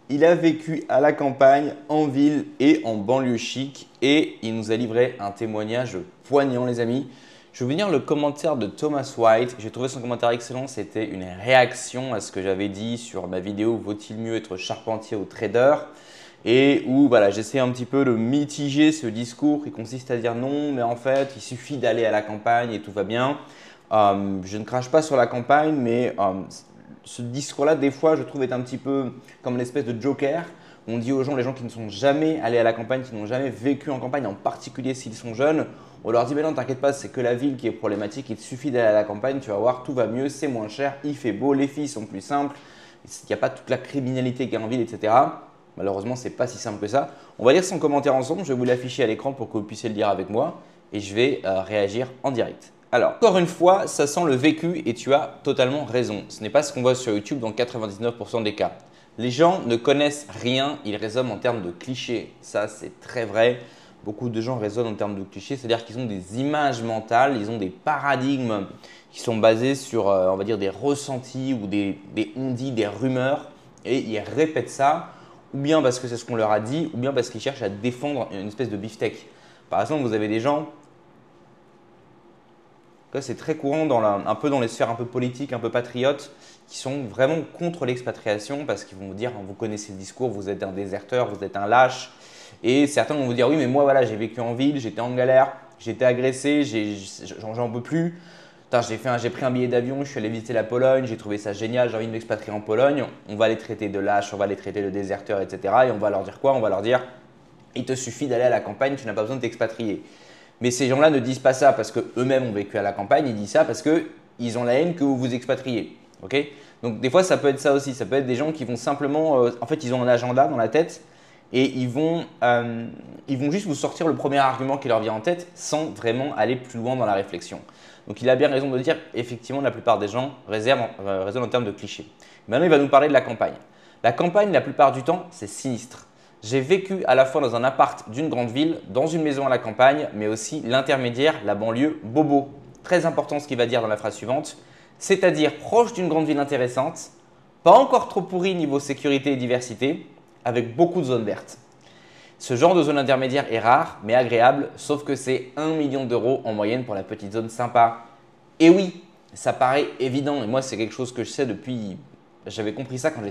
Il a vécu à la campagne, en ville et en banlieue chic et il nous a livré un témoignage poignant les amis. Je vais vous lire le commentaire de Thomas White. J'ai trouvé son commentaire excellent. C'était une réaction à ce que j'avais dit sur ma vidéo Vaut-il mieux être charpentier ou trader? Et où voilà, j'essaie un petit peu de mitiger ce discours qui consiste à dire non, mais en fait, il suffit d'aller à la campagne et tout va bien. Je ne crache pas sur la campagne, mais ce discours-là, des fois, je trouve est un petit peu comme une espèce de joker. On dit aux gens, les gens qui ne sont jamais allés à la campagne, qui n'ont jamais vécu en campagne, en particulier s'ils sont jeunes, on leur dit, mais non, t'inquiète pas, c'est que la ville qui est problématique, il te suffit d'aller à la campagne, tu vas voir, tout va mieux, c'est moins cher, il fait beau, les filles sont plus simples, il n'y a pas toute la criminalité qu'il y a en ville, etc. Malheureusement, ce n'est pas si simple que ça. On va lire son commentaire ensemble, je vais vous l'afficher à l'écran pour que vous puissiez le lire avec moi et je vais réagir en direct. Alors, encore une fois, ça sent le vécu et tu as totalement raison. Ce n'est pas ce qu'on voit sur YouTube dans 99% des cas. Les gens ne connaissent rien, ils raisonnent en termes de clichés. Ça, c'est très vrai. Beaucoup de gens raisonnent en termes de clichés, c'est-à-dire qu'ils ont des images mentales, ils ont des paradigmes qui sont basés sur, on va dire, des ressentis ou des on-dit, des rumeurs et ils répètent ça ou bien parce que c'est ce qu'on leur a dit ou bien parce qu'ils cherchent à défendre une espèce de beefsteak. Par exemple, vous avez des gens… C'est très courant un peu dans les sphères un peu politiques, un peu patriotes, qui sont vraiment contre l'expatriation parce qu'ils vont vous dire, vous connaissez le discours, vous êtes un déserteur, vous êtes un lâche. Et certains vont vous dire, oui, mais moi, voilà, j'ai vécu en ville, j'étais en galère, j'ai été agressé, j'en peux plus. J'ai pris un billet d'avion, je suis allé visiter la Pologne, j'ai trouvé ça génial, j'ai envie de m'expatrier en Pologne. On va les traiter de lâches, on va les traiter de déserteurs, etc. Et on va leur dire quoi? On va leur dire, il te suffit d'aller à la campagne, tu n'as pas besoin de t'expatrier. Mais ces gens-là ne disent pas ça parce qu'eux-mêmes ont vécu à la campagne, ils disent ça parce qu'ils ont la haine que vous vous expatriez. Okay. Donc des fois, ça peut être ça aussi. Ça peut être des gens qui vont simplement… en fait, ils ont un agenda dans la tête et ils vont juste vous sortir le premier argument qui leur vient en tête sans vraiment aller plus loin dans la réflexion. Donc il a bien raison de dire, effectivement, la plupart des gens raisonnent en termes de clichés. Maintenant, il va nous parler de la campagne. La campagne, la plupart du temps, c'est sinistre. J'ai vécu à la fois dans un appart d'une grande ville, dans une maison à la campagne, mais aussi l'intermédiaire, la banlieue bobo. Très important ce qu'il va dire dans la phrase suivante, c'est-à-dire proche d'une grande ville intéressante, pas encore trop pourri niveau sécurité et diversité, avec beaucoup de zones vertes. Ce genre de zone intermédiaire est rare, mais agréable, sauf que c'est 1 million d'euros en moyenne pour la petite zone sympa. Et oui, ça paraît évident, et moi c'est quelque chose que je sais depuis… J'avais compris ça quand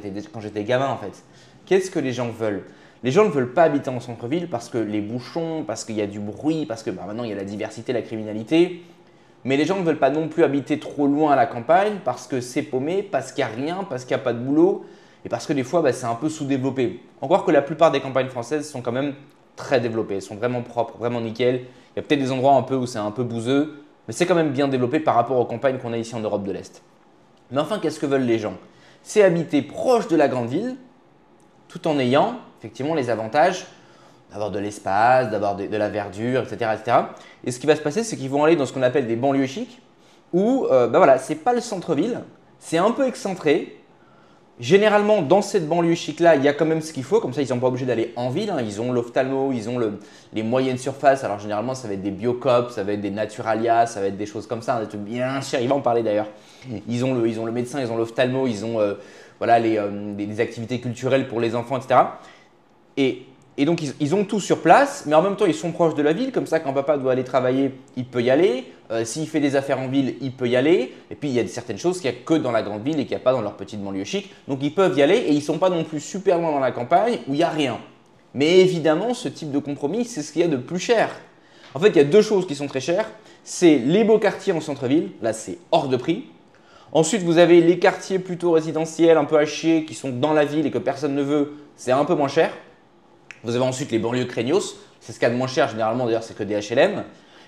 j'étais gamin en fait. Qu'est-ce que les gens veulent? Les gens ne veulent pas habiter en centre-ville parce que les bouchons, parce qu'il y a du bruit, parce que maintenant il y a la diversité, la criminalité. Mais les gens ne veulent pas non plus habiter trop loin à la campagne parce que c'est paumé, parce qu'il n'y a rien, parce qu'il n'y a pas de boulot et parce que des fois c'est un peu sous-développé. Encore que la plupart des campagnes françaises sont quand même très développées, elles sont vraiment propres, vraiment nickel. Il y a peut-être des endroits un peu où c'est un peu bouseux, mais c'est quand même bien développé par rapport aux campagnes qu'on a ici en Europe de l'Est. Mais enfin, qu'est-ce que veulent les gens? C'est habiter proche de la grande ville tout en ayant effectivement les avantages d'avoir de l'espace, d'avoir de la verdure, etc., etc. Et ce qui va se passer, c'est qu'ils vont aller dans ce qu'on appelle des banlieues chics où voilà, ce n'est pas le centre-ville, c'est un peu excentré. Généralement, dans cette banlieue chic-là, il y a quand même ce qu'il faut. Comme ça, ils ne sont pas obligés d'aller en ville. Ils ont l'ophtalmo, ils ont les moyennes surfaces. Alors, généralement, ça va être des Biocop, ça va être des Naturalia, ça va être des choses comme ça. Des trucs bien chers. Il va en parler d'ailleurs. Ils ont le médecin, ils ont l'ophtalmo, ils ont voilà, des activités culturelles pour les enfants, etc. Et donc, ils ont tout sur place, mais en même temps, ils sont proches de la ville. Comme ça, quand papa doit aller travailler, il peut y aller. S'il fait des affaires en ville, il peut y aller. Et puis, il y a certaines choses qu'il n'y a que dans la grande ville et qu'il n'y a pas dans leur petite banlieue chic. Donc, ils peuvent y aller et ils ne sont pas non plus super loin dans la campagne où il n'y a rien. Mais évidemment, ce type de compromis, c'est ce qu'il y a de plus cher. En fait, il y a deux choses qui sont très chères. C'est les beaux quartiers en centre-ville. Là, c'est hors de prix. Ensuite, vous avez les quartiers plutôt résidentiels, un peu à chier, qui sont dans la ville et que personne ne veut. C'est un peu moins cher. Vous avez ensuite les banlieues craignos, c'est ce qu'il y a de moins cher généralement, d'ailleurs c'est que des HLM.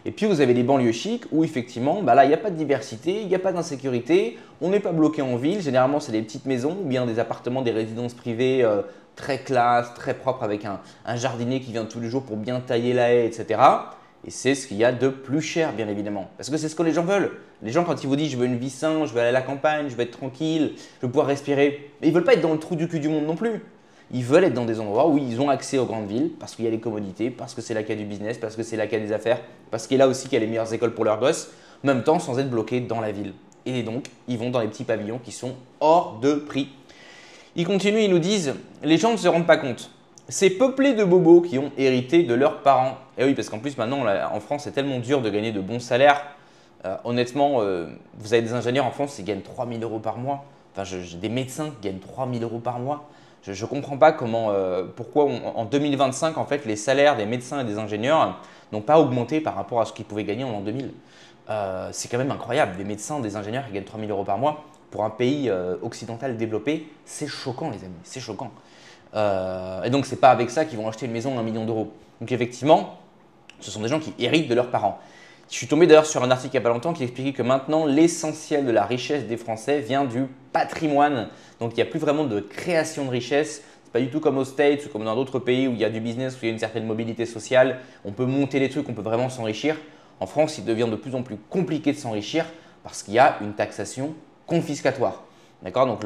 Et puis vous avez les banlieues chics où effectivement, là il n'y a pas de diversité, il n'y a pas d'insécurité, on n'est pas bloqué en ville. Généralement c'est des petites maisons ou bien des appartements, des résidences privées très classe, très propres avec un jardinier qui vient tous les jours pour bien tailler la haie, etc. Et c'est ce qu'il y a de plus cher bien évidemment. Parce que c'est ce que les gens veulent. Les gens quand ils vous disent je veux une vie saine, je veux aller à la campagne, je veux être tranquille, je veux pouvoir respirer, mais ils ne veulent pas être dans le trou du cul du monde non plus. Ils veulent être dans des endroits où ils ont accès aux grandes villes parce qu'il y a les commodités, parce que c'est là qu'il y a du business, parce que c'est là qu'il y a des affaires, parce qu'il y a là aussi qu'il y a les meilleures écoles pour leurs gosses, en même temps sans être bloqués dans la ville. Et donc, ils vont dans les petits pavillons qui sont hors de prix. Ils continuent, ils nous disent, les gens ne se rendent pas compte. C'est peuplé de bobos qui ont hérité de leurs parents. Et oui, parce qu'en plus maintenant, là, en France, c'est tellement dur de gagner de bons salaires. Honnêtement, vous avez des ingénieurs en France qui gagnent 3 000 euros par mois. Enfin, j'ai des médecins qui gagnent 3 000 euros par mois. Je ne comprends pas pourquoi en 2025, en fait, les salaires des médecins et des ingénieurs n'ont pas augmenté par rapport à ce qu'ils pouvaient gagner en l'an 2000. C'est quand même incroyable. Des médecins, des ingénieurs qui gagnent 3 000 euros par mois pour un pays occidental développé, c'est choquant, les amis. C'est choquant. Et donc, ce n'est pas avec ça qu'ils vont acheter une maison à 1 million d'euros. Donc, effectivement, ce sont des gens qui héritent de leurs parents. Je suis tombé d'ailleurs sur un article il n'y a pas longtemps qui expliquait que maintenant, l'essentiel de la richesse des Français vient du patrimoine. Donc, il n'y a plus vraiment de création de richesse. Ce n'est pas du tout comme aux States ou comme dans d'autres pays où il y a du business, où il y a une certaine mobilité sociale. On peut monter les trucs, on peut vraiment s'enrichir. En France, il devient de plus en plus compliqué de s'enrichir parce qu'il y a une taxation confiscatoire. D'accord? Donc,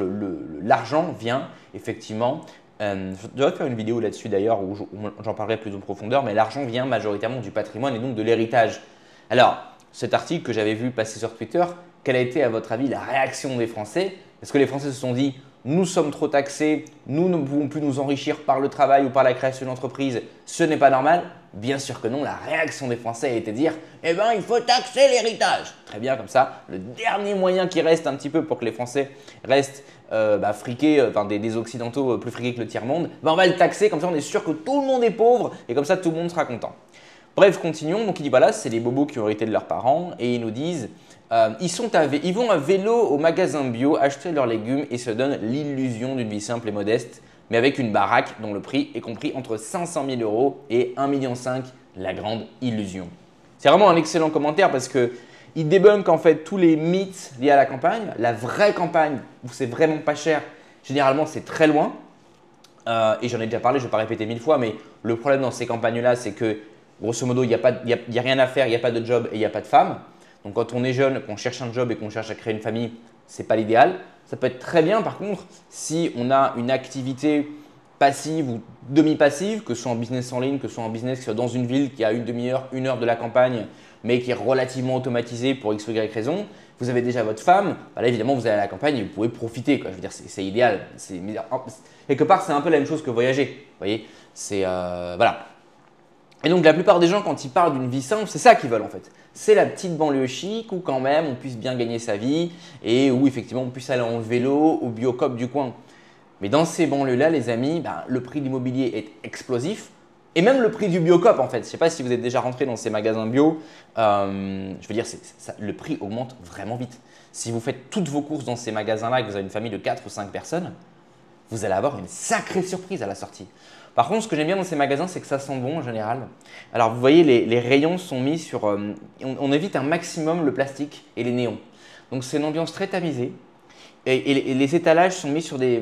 l'argent vient effectivement… je devrais faire une vidéo là-dessus d'ailleurs où j'en parlerai plus en profondeur, mais l'argent vient majoritairement du patrimoine et donc de l'héritage. Alors, cet article que j'avais vu passer sur Twitter, quelle a été à votre avis la réaction des Français? Est-ce que les Français se sont dit « nous sommes trop taxés, nous ne pouvons plus nous enrichir par le travail ou par la création d'entreprise, ce n'est pas normal ?» Bien sûr que non, la réaction des Français a été de dire « eh bien, il faut taxer l'héritage !» Très bien, comme ça, le dernier moyen qui reste un petit peu pour que les Français restent friqués, des Occidentaux plus friqués que le tiers-monde, on va le taxer, comme ça on est sûr que tout le monde est pauvre et comme ça tout le monde sera content. Bref, continuons. Donc il dit voilà, c'est les bobos qui ont hérité de leurs parents et ils nous disent ils vont à vélo au magasin bio acheter leurs légumes et se donnent l'illusion d'une vie simple et modeste, mais avec une baraque dont le prix est compris entre 500 000 euros et 1,5 million, la grande illusion. C'est vraiment un excellent commentaire parce qu'il débunk en fait tous les mythes liés à la campagne. La vraie campagne où c'est vraiment pas cher, généralement c'est très loin. Et j'en ai déjà parlé, je ne vais pas répéter 1000 fois, mais le problème dans ces campagnes-là, c'est que grosso modo, il n'y a rien à faire, il n'y a pas de job et il n'y a pas de femme. Donc quand on est jeune, qu'on cherche un job et qu'on cherche à créer une famille, ce n'est pas l'idéal. Ça peut être très bien par contre si on a une activité passive ou demi-passive, que ce soit en business en ligne, que ce soit en business qui soit dans une ville qui a une demi-heure, 1 heure de la campagne, mais qui est relativement automatisée pour x ou y raison. Vous avez déjà votre femme, là évidemment vous allez à la campagne et vous pouvez profiter. Je veux dire, c'est idéal. Quelque part, c'est un peu la même chose que voyager. Vous voyez, voilà. Et donc la plupart des gens, quand ils parlent d'une vie simple, c'est ça qu'ils veulent en fait. C'est la petite banlieue chic où quand même on puisse bien gagner sa vie et où effectivement on puisse aller en vélo au Biocop du coin. Mais dans ces banlieues-là, les amis, le prix de l'immobilier est explosif et même le prix du Biocop en fait. Je ne sais pas si vous êtes déjà rentré dans ces magasins bio, je veux dire, le prix augmente vraiment vite. Si vous faites toutes vos courses dans ces magasins-là et que vous avez une famille de 4 ou 5 personnes, vous allez avoir une sacrée surprise à la sortie. Par contre, ce que j'aime bien dans ces magasins, c'est que ça sent bon en général. Alors, vous voyez, les rayons sont mis sur… on évite un maximum le plastique et les néons. Donc, c'est une ambiance très tamisée. Et les étalages sont mis sur des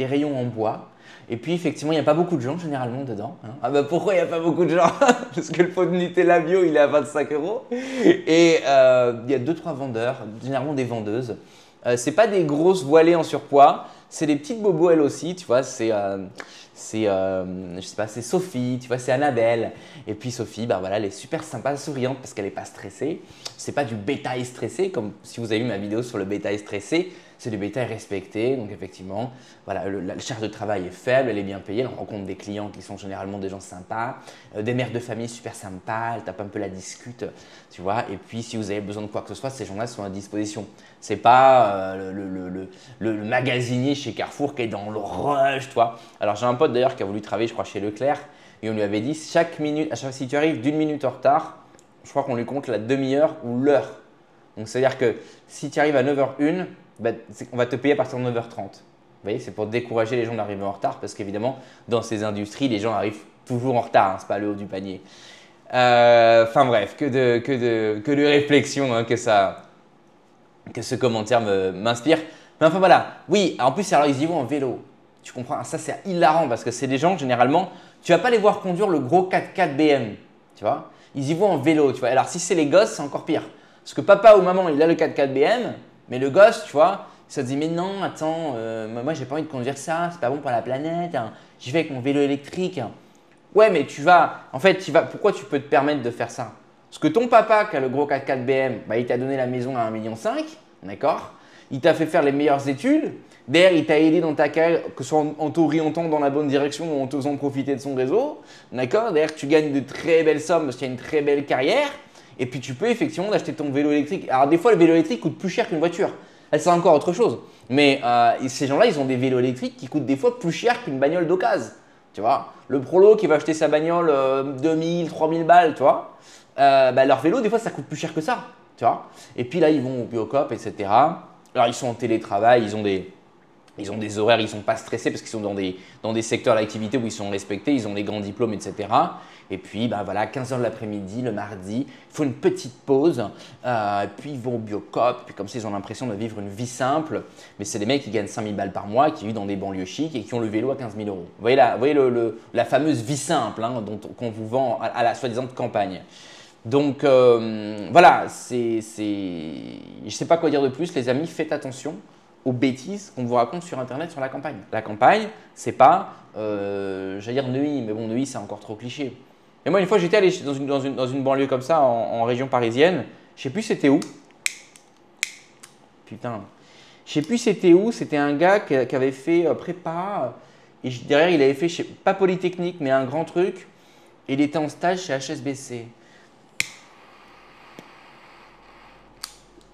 rayons en bois. Et puis, effectivement, il n'y a pas beaucoup de gens généralement dedans. Ah bah pourquoi il n'y a pas beaucoup de gens? Parce que le pot de Nutella bio, il est à 25 €. Et il y a 2-3 vendeurs, généralement des vendeuses. Ce n'est pas des grosses voilées en surpoids. C'est des petites bobos elles aussi, tu vois, je sais pas, c'est Sophie, tu vois, c'est Annabelle. Et puis Sophie, voilà, elle est super sympa, souriante parce qu'elle n'est pas stressée. C'est pas du bétail stressé, comme si vous avez vu ma vidéo sur le bétail stressé. C'est du bétail respecté. Donc effectivement, voilà, la charge de travail est faible, elle est bien payée. Elle rencontre des clients qui sont généralement des gens sympas, des mères de famille super sympas, elle tape un peu la discute, tu vois. Et puis si vous avez besoin de quoi que ce soit, ces gens-là sont à disposition. C'est pas le magasinier chez Carrefour qui est dans le rush, tu vois. Alors j'ai un pote d'ailleurs qui a voulu travailler, je crois, chez Leclerc et on lui avait dit chaque minute, si tu arrives d'1 minute en retard, je crois qu'on lui compte la demi-heure ou l'heure. Donc c'est-à-dire que si tu arrives à 9h01, on va te payer à partir de 9h30. Vous voyez, c'est pour décourager les gens d'arriver en retard parce qu'évidemment, dans ces industries, les gens arrivent toujours en retard, c'est pas le haut du panier. Enfin bref, que de réflexion que ce commentaire m'inspire. Mais enfin voilà, oui, en plus alors ils y vont en vélo. Tu comprends? Ça c'est hilarant parce que c'est des gens généralement, tu vas pas les voir conduire le gros 4x4 BM, tu vois. Ils y vont en vélo, tu vois. Alors si c'est les gosses, c'est encore pire. Parce que papa ou maman, il a le 4x4 BM, mais le gosse, tu vois, il se dit mais non, attends, moi j'ai pas envie de conduire ça, c'est pas bon pour la planète, hein. J'y vais avec mon vélo électrique. Ouais, mais pourquoi tu peux te permettre de faire ça? Parce que ton papa qui a le gros 4x4 BM, il t'a donné la maison à 1,5 million, d'accord? il t'a fait faire les meilleures études. Derrière, il t'a aidé dans ta carrière, que ce soit en t'orientant dans la bonne direction ou en te faisant profiter de son réseau. D'accord? Derrière, tu gagnes de très belles sommes parce qu'il y a une très belle carrière. Et puis, tu peux effectivement acheter ton vélo électrique. Alors, des fois, le vélo électrique coûte plus cher qu'une voiture. C'est encore autre chose. Mais ces gens-là, ils ont des vélos électriques qui coûtent des fois plus cher qu'une bagnole d'occasion. Tu vois? Le prolo qui va acheter sa bagnole 2000, 3000 balles, tu vois? Leur vélo, des fois, ça coûte plus cher que ça. Tu vois? Et puis là, ils vont au Biocop, etc. Alors, ils sont en télétravail, ils ont des horaires, ils ne sont pas stressés parce qu'ils sont dans des secteurs d'activité où ils sont respectés, ils ont des grands diplômes, etc. Et puis, voilà, 15h de l'après-midi, le mardi, il faut une petite pause. Puis, ils vont au Biocop. Puis, comme ça, ils ont l'impression de vivre une vie simple. Mais c'est des mecs qui gagnent 5000 balles par mois, qui vivent dans des banlieues chics et qui ont le vélo à 15 000 euros. Vous voyez la fameuse vie simple hein, qu'on vous vend à la soi-disant campagne. Donc, voilà, je ne sais pas quoi dire de plus. Les amis, faites attention aux bêtises qu'on vous raconte sur Internet sur la campagne. La campagne, c'est pas, j'allais dire Neuilly, mais bon, Neuilly, c'est encore trop cliché. Et moi, une fois, j'étais allé dans une banlieue comme ça, en région parisienne. Je sais plus c'était où. Putain. Je sais plus c'était où. C'était un gars qui avait fait prépa. Et derrière, il avait fait, pas Polytechnique, mais un grand truc. Et il était en stage chez HSBC.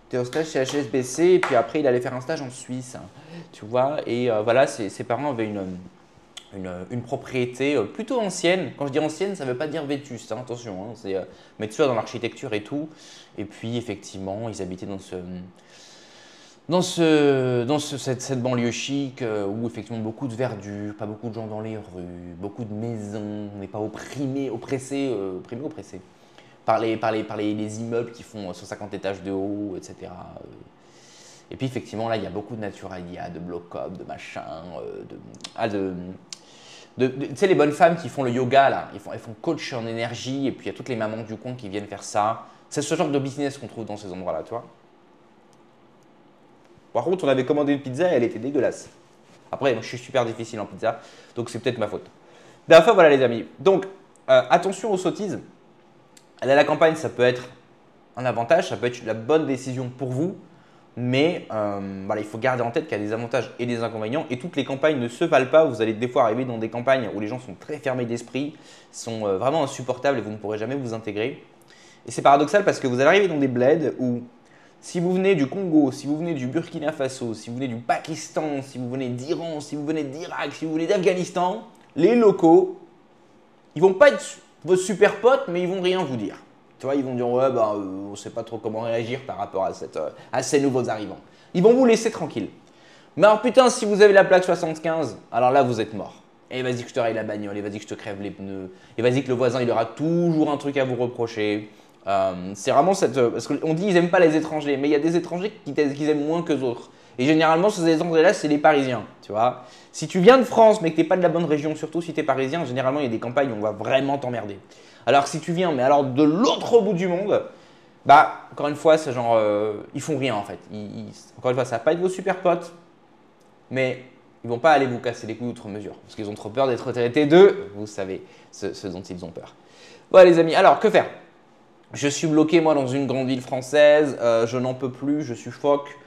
Il était en stage chez HSBC. Et puis après, il allait faire un stage en Suisse. Tu vois. Et voilà, ses parents avaient une propriété plutôt ancienne. Quand je dis ancienne, ça ne veut pas dire vétuste, hein, attention, hein, c'est mettre ça dans l'architecture et tout. Et puis effectivement, ils habitaient cette banlieue chic où effectivement beaucoup de verdure, pas beaucoup de gens dans les rues, beaucoup de maisons, on n'est pas oppressés par les immeubles qui font 150 étages de haut, etc. Et puis effectivement là, il y a beaucoup de naturalia, de bloc-up, de machin, tu sais, les bonnes femmes qui font le yoga, là, elles font coach en énergie, et puis il y a toutes les mamans du coin qui viennent faire ça. C'est ce genre de business qu'on trouve dans ces endroits-là, tu vois. Par contre, on avait commandé une pizza et elle était dégueulasse. Après, moi, je suis super difficile en pizza, donc c'est peut-être ma faute. Enfin, voilà les amis. Donc, attention aux sottises. Aller à la campagne, ça peut être un avantage, ça peut être la bonne décision pour vous. Mais il faut garder en tête qu'il y a des avantages et des inconvénients et toutes les campagnes ne se valent pas. Vous allez des fois arriver dans des campagnes où les gens sont très fermés d'esprit, sont vraiment insupportables et vous ne pourrez jamais vous intégrer. Et c'est paradoxal parce que vous allez arriver dans des bleds où si vous venez du Congo, si vous venez du Burkina Faso, si vous venez du Pakistan, si vous venez d'Iran, si vous venez d'Irak, si vous venez d'Afghanistan, les locaux, ils ne vont pas être vos super potes mais ils ne vont rien vous dire. Tu vois, ils vont dire ouais, on ne sait pas trop comment réagir par rapport à ces nouveaux arrivants. Ils vont vous laisser tranquille. Mais alors putain, si vous avez la plaque 75, alors là vous êtes mort. Et vas-y que je te raye la bagnole, et vas-y que je te crève les pneus, et vas-y que le voisin il aura toujours un truc à vous reprocher. C'est vraiment parce qu'on dit qu'ils n'aiment pas les étrangers, mais il y a des étrangers qu'ils aiment moins que d'autres. Et généralement, ces étrangers-là, c'est les Parisiens, tu vois. Si tu viens de France, mais que tu n'es pas de la bonne région, surtout si tu es parisien, généralement, il y a des campagnes où on va vraiment t'emmerder. Alors que si tu viens, mais alors de l'autre bout du monde, encore une fois, c'est genre, ils font rien en fait. Encore une fois, ça va pas être vos super potes, mais ils vont pas aller vous casser les couilles outre mesure, parce qu'ils ont trop peur d'être traités d'eux, vous savez ce dont ils ont peur. Voilà les amis, alors que faire? Je suis bloqué moi dans une grande ville française, je n'en peux plus, je suffoque.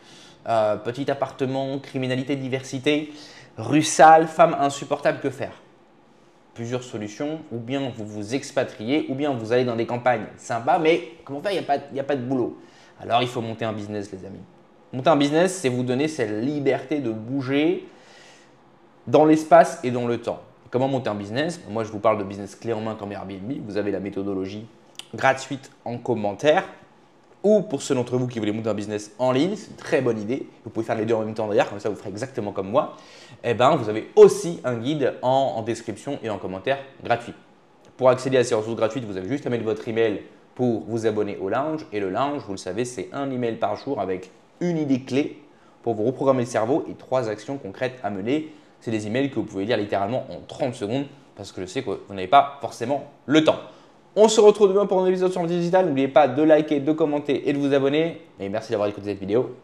Petit appartement, criminalité, diversité, rue sale, femme insupportable, que faire? Plusieurs solutions, ou bien vous vous expatriez, ou bien vous allez dans des campagnes sympas, mais comment faire? Il n'y a pas de boulot. Alors il faut monter un business les amis. Monter un business, c'est vous donner cette liberté de bouger dans l'espace et dans le temps. Comment monter un business? Moi je vous parle de business clé en main comme Airbnb, vous avez la méthodologie gratuite en commentaire. Ou pour ceux d'entre vous qui voulez monter un business en ligne, c'est une très bonne idée. Vous pouvez faire les deux en même temps d'ailleurs, comme ça vous ferez exactement comme moi. Eh ben, vous avez aussi un guide en description et en commentaire gratuit. Pour accéder à ces ressources gratuites, vous avez juste à mettre votre email pour vous abonner au lounge. Et le lounge, vous le savez, c'est un email par jour avec une idée clé pour vous reprogrammer le cerveau et 3 actions concrètes à mener. C'est des emails que vous pouvez lire littéralement en 30 secondes parce que je sais que vous n'avez pas forcément le temps. On se retrouve demain pour un épisode sur le digital. N'oubliez pas de liker, de commenter et de vous abonner. Et merci d'avoir écouté cette vidéo.